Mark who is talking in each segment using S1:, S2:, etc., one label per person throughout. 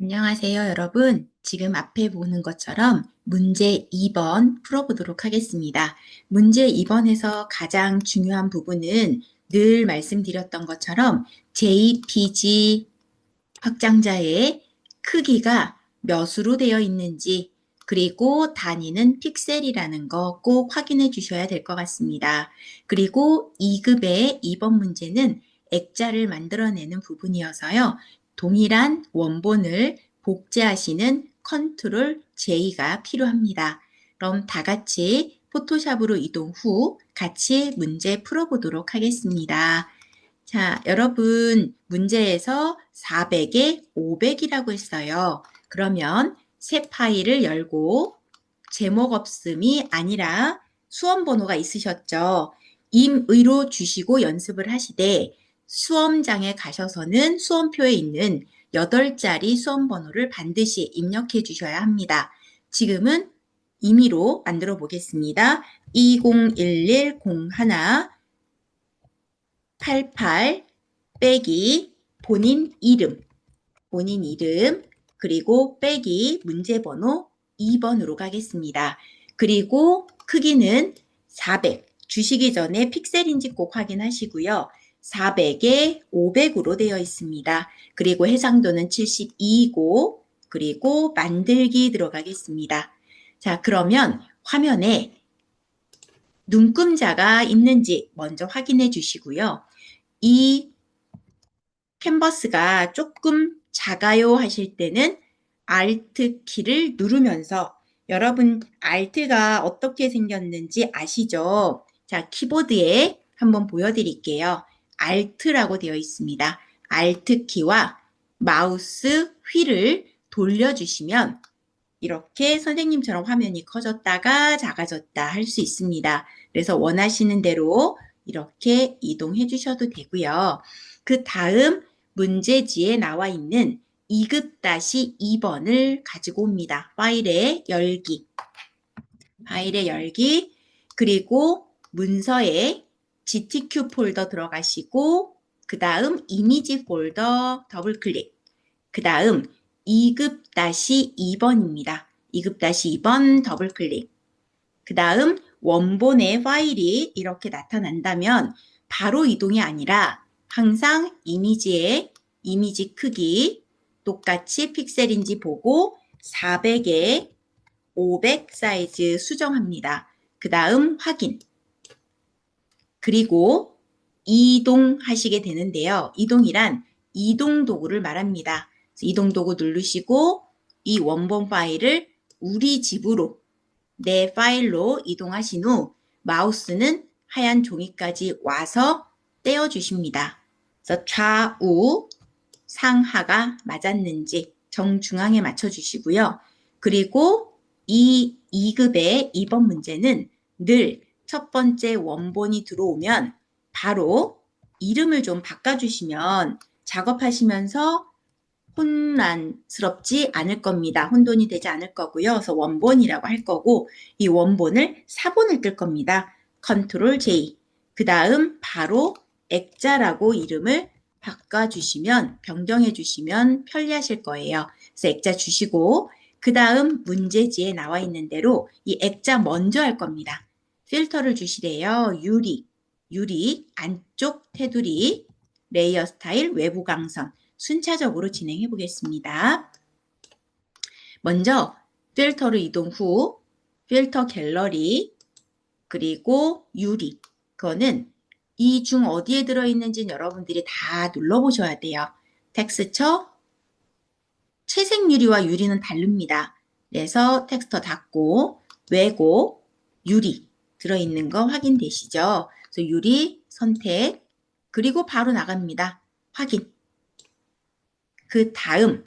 S1: 안녕하세요, 여러분. 지금 앞에 보는 것처럼 문제 2번 풀어보도록 하겠습니다. 문제 2번에서 가장 중요한 부분은 늘 말씀드렸던 것처럼 JPG 확장자의 크기가 몇으로 되어 있는지 그리고 단위는 픽셀이라는 거 꼭 확인해 주셔야 될 것 같습니다. 그리고 2급의 2번 문제는 액자를 만들어내는 부분이어서요. 동일한 원본을 복제하시는 컨트롤 J가 필요합니다. 그럼 다 같이 포토샵으로 이동 후 같이 문제 풀어보도록 하겠습니다. 자, 여러분, 문제에서 400에 500이라고 했어요. 그러면 새 파일을 열고 제목 없음이 아니라 수험 번호가 있으셨죠? 임의로 주시고 연습을 하시되 수험장에 가셔서는 수험표에 있는 8자리 수험 번호를 반드시 입력해 주셔야 합니다. 지금은 임의로 만들어 보겠습니다. 201101 88 빼기 본인 이름, 그리고 빼기 문제번호 2번으로 가겠습니다. 그리고 크기는 400, 주시기 전에 픽셀인지 꼭 확인하시고요. 400에 500으로 되어 있습니다. 그리고 해상도는 72이고 그리고 만들기 들어가겠습니다. 자, 그러면 화면에 눈금자가 있는지 먼저 확인해 주시고요. 이 캔버스가 조금 작아요 하실 때는 Alt 키를 누르면서 여러분 Alt가 어떻게 생겼는지 아시죠? 자, 키보드에 한번 보여드릴게요. Alt라고 되어 있습니다. Alt 키와 마우스 휠을 돌려주시면 이렇게 선생님처럼 화면이 커졌다가 작아졌다 할 수 있습니다. 그래서 원하시는 대로 이렇게 이동해 주셔도 되고요. 그 다음 문제지에 나와 있는 2급-2번을 가지고 옵니다. 파일의 열기, 그리고 문서에 GTQ 폴더 들어가시고 그 다음 이미지 폴더 더블 클릭, 그 다음 2급-2번입니다. 2급-2번 더블 클릭, 그 다음 원본의 파일이 이렇게 나타난다면 바로 이동이 아니라 항상 이미지의 이미지 크기 똑같이 픽셀인지 보고 400에 500 사이즈 수정합니다. 그 다음 확인. 그리고 이동하시게 되는데요. 이동이란 이동 도구를 말합니다. 이동 도구 누르시고 이 원본 파일을 우리 집으로 내 파일로 이동하신 후 마우스는 하얀 종이까지 와서 떼어주십니다. 그래서 좌우 상하가 맞았는지 정중앙에 맞춰주시고요. 그리고 이 2급의 2번 문제는 늘 첫 번째 원본이 들어오면 바로 이름을 좀 바꿔주시면 작업하시면서 혼란스럽지 않을 겁니다. 혼돈이 되지 않을 거고요. 그래서 원본이라고 할 거고 이 원본을 사본을 뜰 겁니다. 컨트롤 J. 그 다음 바로 액자라고 이름을 바꿔주시면 변경해 주시면 편리하실 거예요. 그래서 액자 주시고 그 다음 문제지에 나와 있는 대로 이 액자 먼저 할 겁니다. 필터를 주시래요. 유리, 안쪽 테두리, 레이어 스타일, 외부 강선. 순차적으로 진행해 보겠습니다. 먼저 필터로 이동 후 필터 갤러리 그리고 유리 그거는 이 중 어디에 들어있는지는 여러분들이 다 눌러보셔야 돼요. 텍스처 채색 유리와 유리는 다릅니다. 그래서 텍스처 닫고 왜곡 유리 들어있는 거 확인되시죠? 그래서 유리 선택 그리고 바로 나갑니다. 확인 그 다음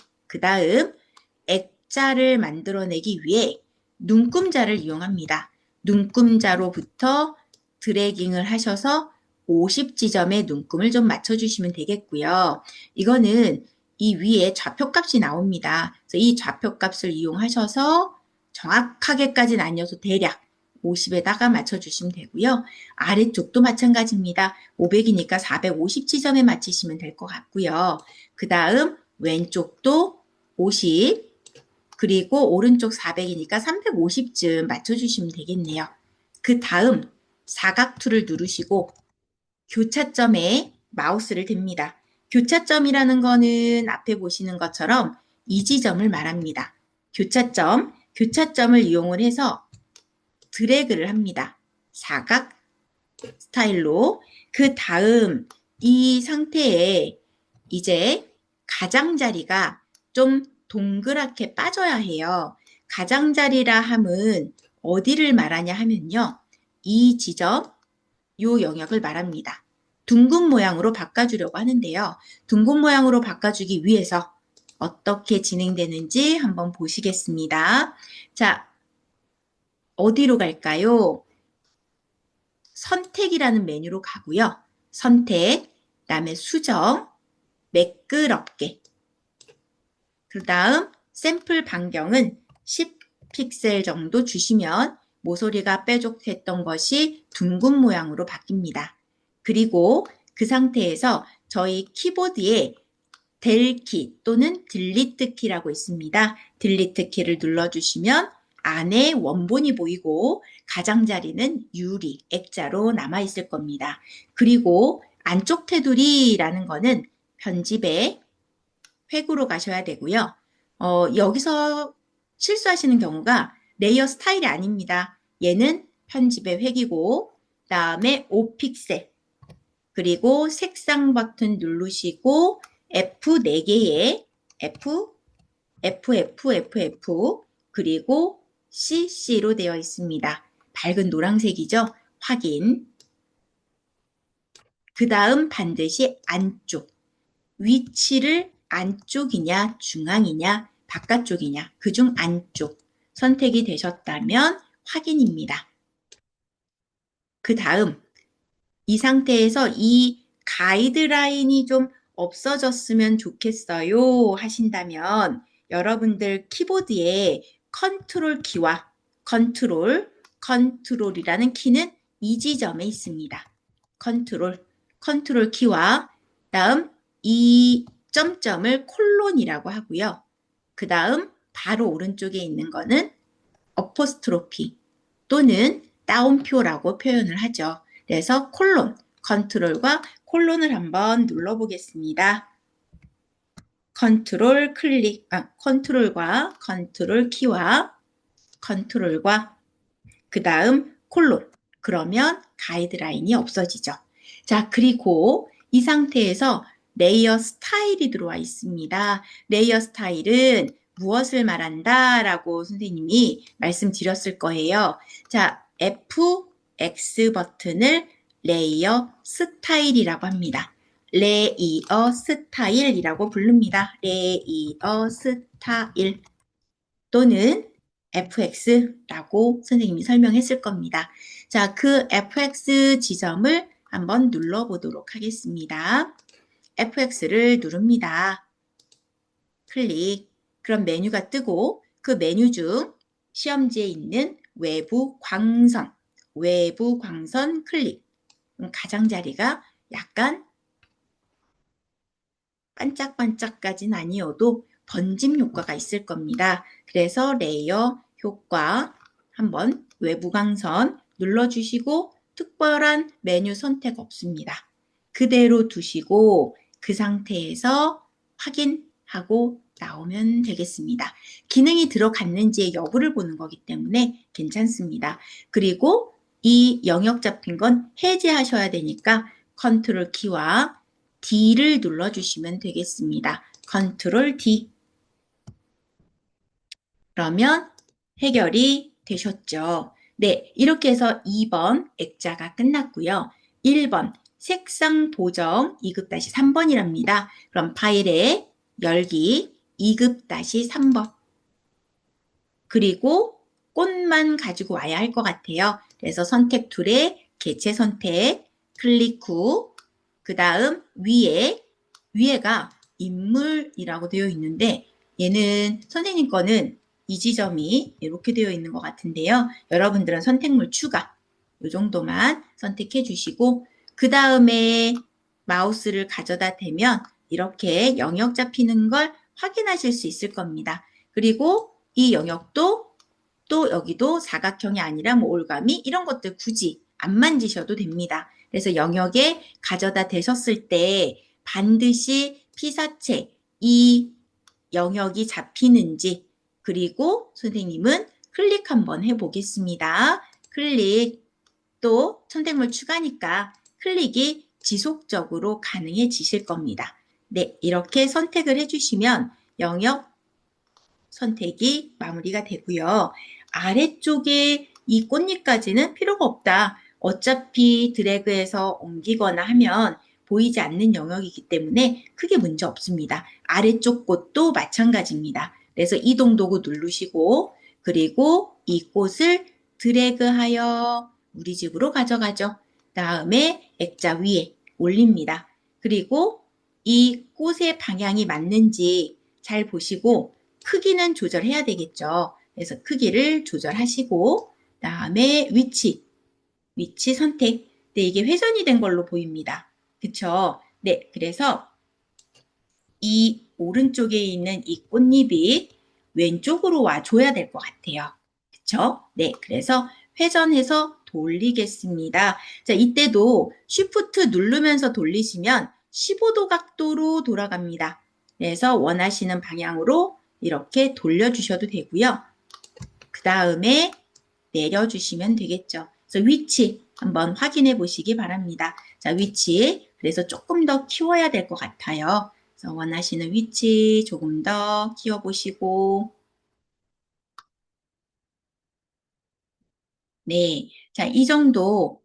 S1: 액자를 만들어내기 위해 눈금자를 이용합니다. 눈금자로부터 드래깅을 하셔서 50지점의 눈금을 좀 맞춰주시면 되겠고요. 이거는 이 위에 좌표값이 나옵니다. 그래서 이 좌표값을 이용하셔서 정확하게까지는 아니어서 대략 50에다가 맞춰주시면 되고요. 아래쪽도 마찬가지입니다. 500이니까 450지점에 맞추시면 될 것 같고요. 그 다음 왼쪽도 50, 그리고 오른쪽 400이니까 350쯤 맞춰주시면 되겠네요. 그 다음 사각툴을 누르시고 교차점에 마우스를 댑니다. 교차점이라는 거는 앞에 보시는 것처럼 이 지점을 말합니다. 교차점을 이용을 해서 드래그를 합니다. 사각 스타일로. 그 다음 이 상태에 이제 가장자리가 좀 동그랗게 빠져야 해요. 가장자리라 함은 어디를 말하냐 하면요. 이 지점, 요 영역을 말합니다. 둥근 모양으로 바꿔주려고 하는데요. 둥근 모양으로 바꿔주기 위해서 어떻게 진행되는지 한번 보시겠습니다. 자, 어디로 갈까요? 선택이라는 메뉴로 가고요. 선택, 그다음에 수정, 매끄럽게. 그 다음 샘플 반경은 10픽셀 정도 주시면 모서리가 뾰족했던 것이 둥근 모양으로 바뀝니다. 그리고 그 상태에서 저희 키보드에 델 키 또는 딜리트 키라고 있습니다. 딜리트 키를 눌러주시면 안에 원본이 보이고 가장자리는 유리, 액자로 남아있을 겁니다. 그리고 안쪽 테두리라는 거는 편집에 획으로 가셔야 되고요. 여기서 실수하시는 경우가 레이어 스타일이 아닙니다. 얘는 편집의 획이고 그다음에 5픽셀 그리고 색상 버튼 누르시고 F 4개에 F, 그리고 CC로 되어 있습니다. 밝은 노란색이죠. 확인. 그 다음 반드시 안쪽. 위치를 안쪽이냐, 중앙이냐, 바깥쪽이냐, 그중 안쪽 선택이 되셨다면 확인입니다. 그 다음 이 상태에서 이 가이드라인이 좀 없어졌으면 좋겠어요 하신다면 여러분들 키보드에 컨트롤 키와 컨트롤이라는 키는 이 지점에 있습니다. 컨트롤 키와 다음 이 점점을 콜론이라고 하고요. 그 다음 바로 오른쪽에 있는 거는 어포스트로피 또는 따옴표라고 표현을 하죠. 그래서 컨트롤과 콜론을 한번 눌러보겠습니다. 컨트롤과 컨트롤 키와 컨트롤과 그 다음 콜론. 그러면 가이드라인이 없어지죠. 자, 그리고 이 상태에서 레이어 스타일이 들어와 있습니다. 레이어 스타일은 무엇을 말한다 라고 선생님이 말씀드렸을 거예요. 자, F, X 버튼을 레이어 스타일이라고 합니다. 레이어 스타일이라고 부릅니다. 레이어 스타일 또는 FX라고 선생님이 설명했을 겁니다. 자, 그 FX 지점을 한번 눌러보도록 하겠습니다. FX를 누릅니다. 클릭. 그럼 메뉴가 뜨고 그 메뉴 중 시험지에 있는 외부 광선 클릭. 가장자리가 약간 반짝반짝까지는 아니어도 번짐 효과가 있을 겁니다. 그래서 레이어 효과 한번 외부 광선 눌러주시고 특별한 메뉴 선택 없습니다. 그대로 두시고 그 상태에서 확인하고 나오면 되겠습니다. 기능이 들어갔는지의 여부를 보는 거기 때문에 괜찮습니다. 그리고 이 영역 잡힌 건 해제하셔야 되니까 컨트롤 키와 D를 눌러주시면 되겠습니다. 컨트롤 D. 그러면 해결이 되셨죠. 네, 이렇게 해서 2번 액자가 끝났고요. 1번 색상 보정 2급-3번이랍니다. 그럼 파일에 열기 2급-3번. 그리고 꽃만 가지고 와야 할 것 같아요. 그래서 선택 툴에 개체 선택, 클릭 후, 그 다음 위에가 인물이라고 되어 있는데 얘는 선생님 거는 이 지점이 이렇게 되어 있는 것 같은데요. 여러분들은 선택물 추가 이 정도만 선택해 주시고 그 다음에 마우스를 가져다 대면 이렇게 영역 잡히는 걸 확인하실 수 있을 겁니다. 그리고 이 영역도 또 여기도 사각형이 아니라 뭐 올가미 이런 것들 굳이 안 만지셔도 됩니다. 그래서 영역에 가져다 대셨을 때 반드시 피사체 이 영역이 잡히는지 그리고 선생님은 클릭 한번 해보겠습니다. 클릭 또 선택물 추가니까 클릭이 지속적으로 가능해지실 겁니다. 네, 이렇게 선택을 해주시면 영역 선택이 마무리가 되고요. 아래쪽에 이 꽃잎까지는 필요가 없다. 어차피 드래그해서 옮기거나 하면 보이지 않는 영역이기 때문에 크게 문제 없습니다. 아래쪽 꽃도 마찬가지입니다. 그래서 이동 도구 누르시고 그리고 이 꽃을 드래그하여 우리 집으로 가져가죠. 다음에 액자 위에 올립니다. 그리고 이 꽃의 방향이 맞는지 잘 보시고 크기는 조절해야 되겠죠. 그래서 크기를 조절하시고 그다음에 위치 선택. 네, 이게 회전이 된 걸로 보입니다. 그쵸? 네, 그래서 이 오른쪽에 있는 이 꽃잎이 왼쪽으로 와줘야 될 것 같아요. 그쵸? 네, 그래서 회전해서 돌리겠습니다. 자, 이때도 Shift 누르면서 돌리시면 15도 각도로 돌아갑니다. 그래서 원하시는 방향으로 이렇게 돌려주셔도 되고요. 그 다음에 내려주시면 되겠죠. 그래서 위치 한번 확인해 보시기 바랍니다. 자, 위치. 그래서 조금 더 키워야 될 것 같아요. 그래서 원하시는 위치 조금 더 키워보시고 네. 자, 이 정도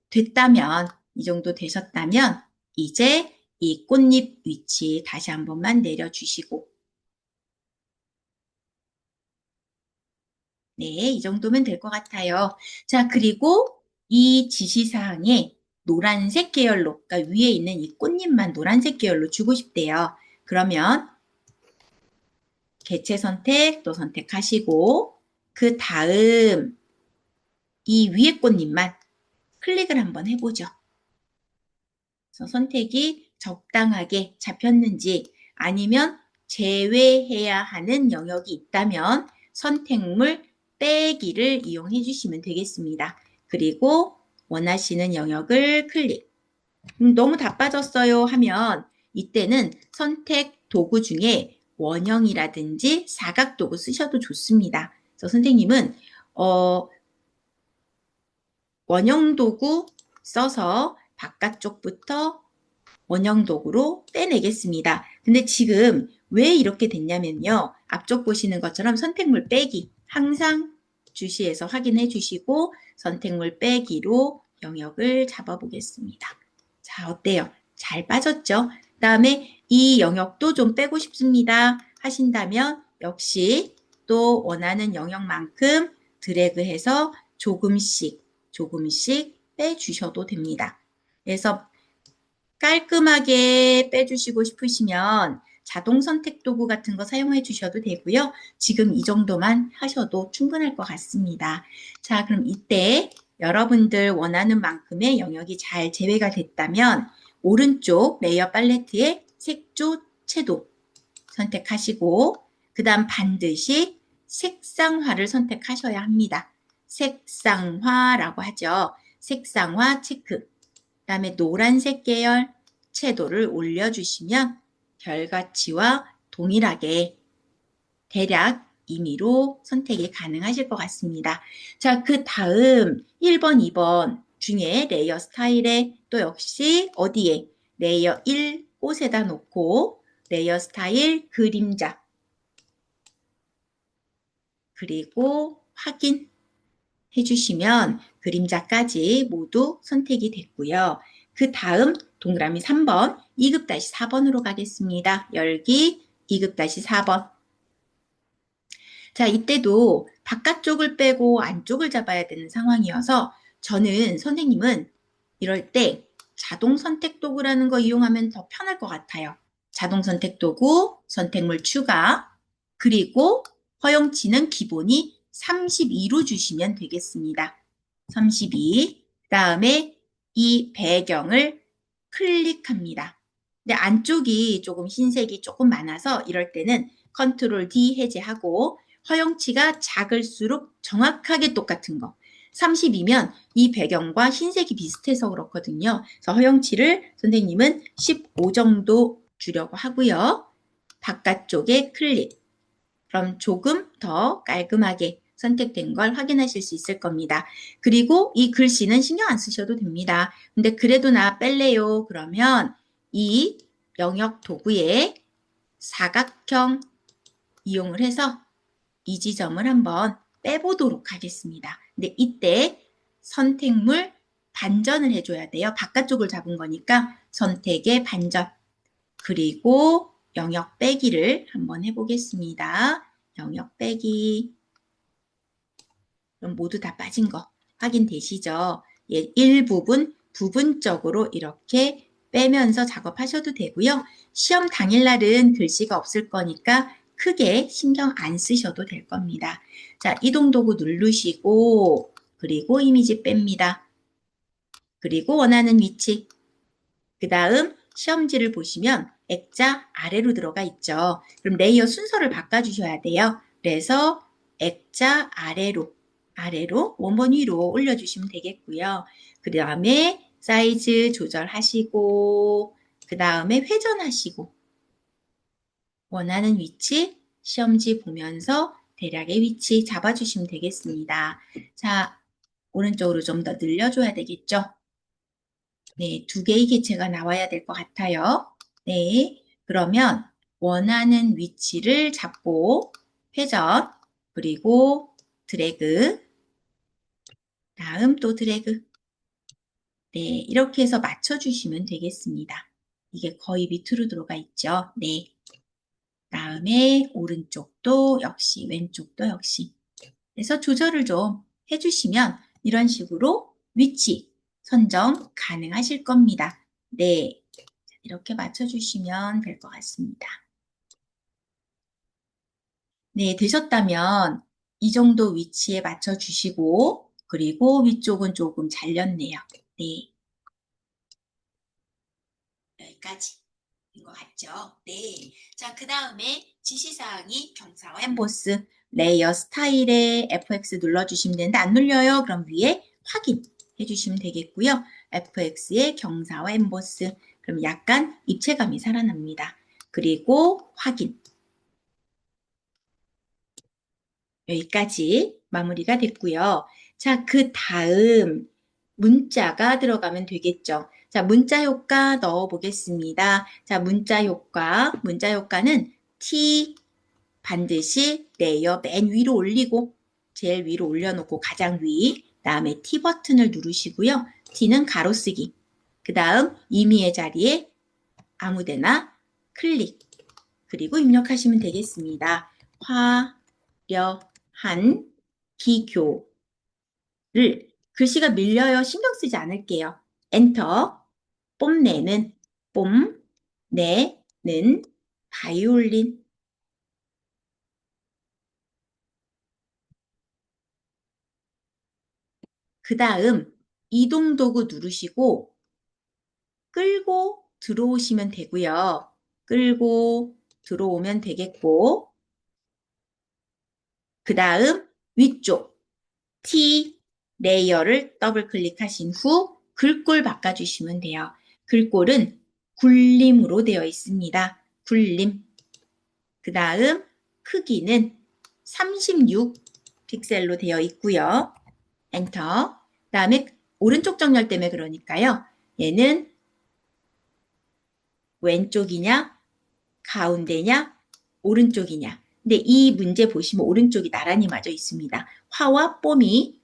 S1: 되셨다면 이제 이 꽃잎 위치 다시 한 번만 내려주시고 네, 이 정도면 될 것 같아요. 자, 그리고 이 지시사항에 노란색 계열로, 그러니까 위에 있는 이 꽃잎만 노란색 계열로 주고 싶대요. 그러면 개체 선택 또 선택하시고 그 다음 이 위에 꽃잎만 클릭을 한번 해보죠. 그래서 선택이 적당하게 잡혔는지 아니면 제외해야 하는 영역이 있다면 선택물 빼기를 이용해 주시면 되겠습니다. 그리고 원하시는 영역을 클릭. 너무 다 빠졌어요 하면 이때는 선택 도구 중에 원형이라든지 사각 도구 쓰셔도 좋습니다. 그래서 선생님은 원형 도구 써서 바깥쪽부터 원형 도구로 빼내겠습니다. 근데 지금 왜 이렇게 됐냐면요. 앞쪽 보시는 것처럼 선택물 빼기 항상 주시해서 확인해 주시고 선택물 빼기로 영역을 잡아 보겠습니다. 자, 어때요? 잘 빠졌죠? 그 다음에 이 영역도 좀 빼고 싶습니다 하신다면 역시 또 원하는 영역만큼 드래그해서 조금씩 빼주셔도 됩니다. 그래서 깔끔하게 빼주시고 싶으시면 자동 선택 도구 같은 거 사용해 주셔도 되고요. 지금 이 정도만 하셔도 충분할 것 같습니다. 자, 그럼 이때 여러분들 원하는 만큼의 영역이 잘 제외가 됐다면 오른쪽 레이어 팔레트에 색조 채도 선택하시고 그 다음 반드시 색상화를 선택하셔야 합니다. 색상화라고 하죠. 색상화 체크. 그 다음에 노란색 계열 채도를 올려주시면 결과치와 동일하게 대략 임의로 선택이 가능하실 것 같습니다. 자, 그 다음 1번, 2번 중에 레이어 스타일에 또 역시 어디에 레이어 1 꽃에다 놓고 레이어 스타일 그림자 그리고 확인 해주시면 그림자까지 모두 선택이 됐고요. 그 다음 동그라미 3번 2급-4번으로 가겠습니다. 열기 2급-4번. 자, 이때도 바깥쪽을 빼고 안쪽을 잡아야 되는 상황이어서 저는 선생님은 이럴 때 자동 선택 도구라는 거 이용하면 더 편할 것 같아요. 자동 선택 도구, 선택물 추가, 그리고 허용치는 기본이 32로 주시면 되겠습니다. 32. 그 다음에 이 배경을 클릭합니다. 근데 안쪽이 조금 흰색이 조금 많아서 이럴 때는 컨트롤 D 해제하고 허용치가 작을수록 정확하게 똑같은 거. 30이면 이 배경과 흰색이 비슷해서 그렇거든요. 그래서 허용치를 선생님은 15 정도 주려고 하고요. 바깥쪽에 클릭. 그럼 조금 더 깔끔하게 선택된 걸 확인하실 수 있을 겁니다. 그리고 이 글씨는 신경 안 쓰셔도 됩니다. 근데 그래도 나 뺄래요. 그러면 이 영역 도구에 사각형 이용을 해서 이 지점을 한번 빼보도록 하겠습니다. 근데 이때 선택물 반전을 해줘야 돼요. 바깥쪽을 잡은 거니까 선택의 반전. 그리고 영역 빼기를 한번 해보겠습니다. 영역 빼기. 그럼 모두 다 빠진 거 확인되시죠? 예, 일부분 부분적으로 이렇게 빼면서 작업하셔도 되고요. 시험 당일날은 글씨가 없을 거니까 크게 신경 안 쓰셔도 될 겁니다. 자, 이동 도구 누르시고 그리고 이미지 뺍니다. 그리고 원하는 위치. 그 다음 시험지를 보시면 액자 아래로 들어가 있죠. 그럼 레이어 순서를 바꿔주셔야 돼요. 그래서 액자 아래로 원본 위로 올려주시면 되겠고요. 그 다음에 사이즈 조절하시고 그 다음에 회전하시고 원하는 위치 시험지 보면서 대략의 위치 잡아주시면 되겠습니다. 자, 오른쪽으로 좀 더 늘려줘야 되겠죠? 네, 두 개의 개체가 나와야 될 것 같아요. 네, 그러면 원하는 위치를 잡고 회전, 그리고 드래그, 다음 또 드래그. 네, 이렇게 해서 맞춰주시면 되겠습니다. 이게 거의 밑으로 들어가 있죠. 네, 다음에 오른쪽도 역시, 왼쪽도 역시. 그래서 조절을 좀 해주시면 이런 식으로 위치 선정 가능하실 겁니다. 네, 이렇게 맞춰주시면 될 것 같습니다. 네, 되셨다면 이 정도 위치에 맞춰주시고 그리고 위쪽은 조금 잘렸네요. 네, 여기까지. 것 같죠? 네. 자, 그 다음에 지시사항이 경사와 엠보스, 레이어 스타일에 FX 눌러주시면 되는데 안 눌려요? 그럼 위에 확인해 주시면 되겠고요. FX의 경사와 엠보스, 그럼 약간 입체감이 살아납니다. 그리고 확인. 여기까지 마무리가 됐고요. 자, 그 다음 문자가 들어가면 되겠죠. 자, 문자 효과 넣어 보겠습니다. 자, 문자 효과는 T 반드시 레이어 맨 위로 올리고 제일 위로 올려놓고 가장 위, 다음에 T 버튼을 누르시고요. T는 가로쓰기. 그 다음 임의의 자리에 아무데나 클릭. 그리고 입력하시면 되겠습니다. 화려한 기교를 글씨가 밀려요. 신경 쓰지 않을게요. 엔터. 뽐내는 뽐내는 바이올린. 그 다음 이동 도구 누르시고 끌고 들어오시면 되고요. 끌고 들어오면 되겠고 그 다음 위쪽 T 레이어를 더블 클릭하신 후 글꼴 바꿔주시면 돼요. 글꼴은 굴림으로 되어 있습니다. 굴림. 그 다음 크기는 36 픽셀로 되어 있고요. 엔터. 그 다음에 오른쪽 정렬 때문에 그러니까요. 얘는 왼쪽이냐, 가운데냐, 오른쪽이냐. 근데 이 문제 보시면 오른쪽이 나란히 맞아 있습니다. 화와 뽐이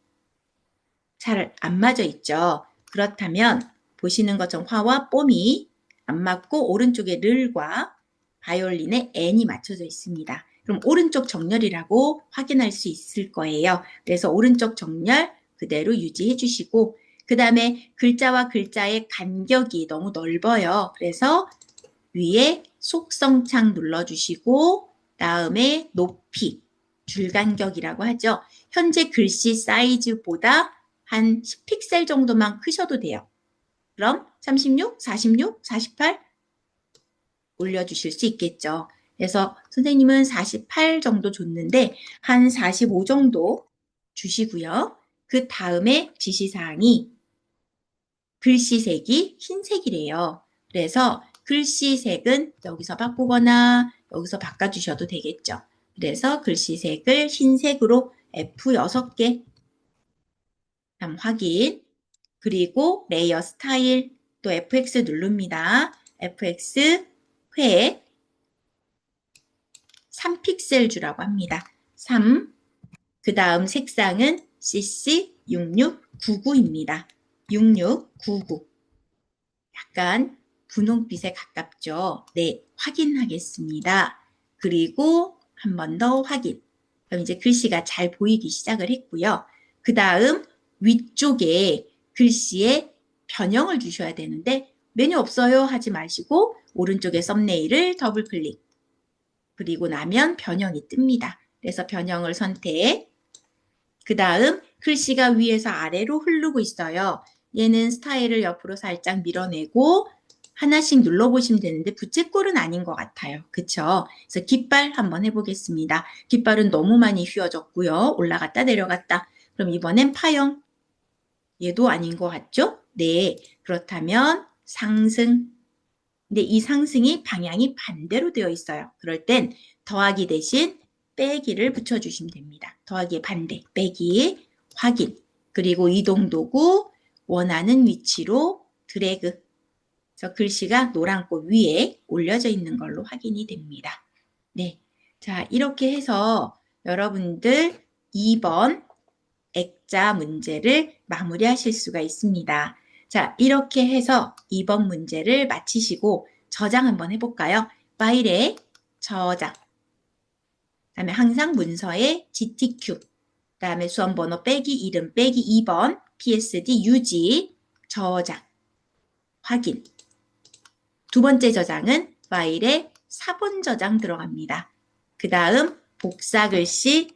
S1: 잘 안 맞아 있죠. 그렇다면 보시는 것처럼 화와 뽐이 안 맞고 오른쪽에 를과 바이올린의 n이 맞춰져 있습니다. 그럼 오른쪽 정렬이라고 확인할 수 있을 거예요. 그래서 오른쪽 정렬 그대로 유지해 주시고 그 다음에 글자와 글자의 간격이 너무 넓어요. 그래서 위에 속성창 눌러주시고 다음에 높이 줄간격이라고 하죠. 현재 글씨 사이즈보다 한 10픽셀 정도만 크셔도 돼요. 그럼 36, 46, 48 올려주실 수 있겠죠. 그래서 선생님은 48 정도 줬는데 한 45 정도 주시고요. 그 다음에 지시사항이 글씨색이 흰색이래요. 그래서 글씨색은 여기서 바꾸거나 여기서 바꿔주셔도 되겠죠. 그래서 글씨색을 흰색으로 F 6개 확인. 그리고 레이어 스타일 또 FX 누릅니다. FX 획 3픽셀 주라고 합니다. 3. 그 다음 색상은 CC6699입니다. 6699. 약간 분홍빛에 가깝죠. 네, 확인하겠습니다. 그리고 한 번 더 확인. 그럼 이제 글씨가 잘 보이기 시작을 했고요. 그 다음 위쪽에 글씨에 변형을 주셔야 되는데 메뉴 없어요 하지 마시고 오른쪽에 썸네일을 더블 클릭. 그리고 나면 변형이 뜹니다. 그래서 변형을 선택. 그 다음 글씨가 위에서 아래로 흐르고 있어요. 얘는 스타일을 옆으로 살짝 밀어내고 하나씩 눌러보시면 되는데 부채꼴은 아닌 것 같아요. 그쵸? 그래서 깃발 한번 해보겠습니다. 깃발은 너무 많이 휘어졌고요. 올라갔다 내려갔다. 그럼 이번엔 파형. 얘도 아닌 것 같죠? 네. 그렇다면 상승. 근데 이 상승이 방향이 반대로 되어 있어요. 그럴 땐 더하기 대신 빼기를 붙여주시면 됩니다. 더하기의 반대, 빼기, 확인. 그리고 이동 도구, 원하는 위치로 드래그. 그래서 글씨가 노란 꽃 위에 올려져 있는 걸로 확인이 됩니다. 네. 자, 이렇게 해서 여러분들 2번 액자 문제를 마무리하실 수가 있습니다. 자, 이렇게 해서 2번 문제를 마치시고 저장 한번 해볼까요? 파일에 저장. 그다음에 항상 문서에 GTQ. 그다음에 수험번호 빼기 이름 빼기 2번 PSD 유지 저장. 확인. 두 번째 저장은 파일에 4번 저장 들어갑니다. 그 다음 복사 글씨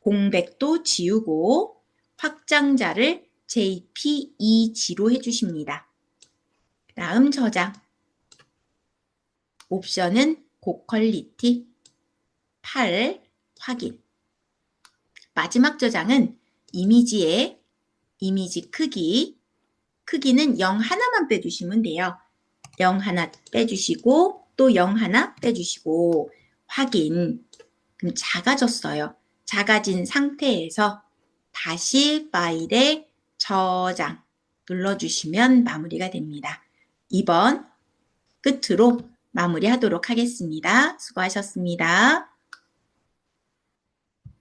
S1: 공백도 지우고 확장자를 JPEG로 해주십니다. 다음 저장. 옵션은 고퀄리티 8 확인. 마지막 저장은 이미지의 이미지 크기는 0 하나만 빼주시면 돼요. 0 하나 빼주시고 또 0 하나 빼주시고 확인. 그럼 작아졌어요. 작아진 상태에서 다시 파일에 저장 눌러주시면 마무리가 됩니다. 2번 끝으로 마무리하도록 하겠습니다. 수고하셨습니다.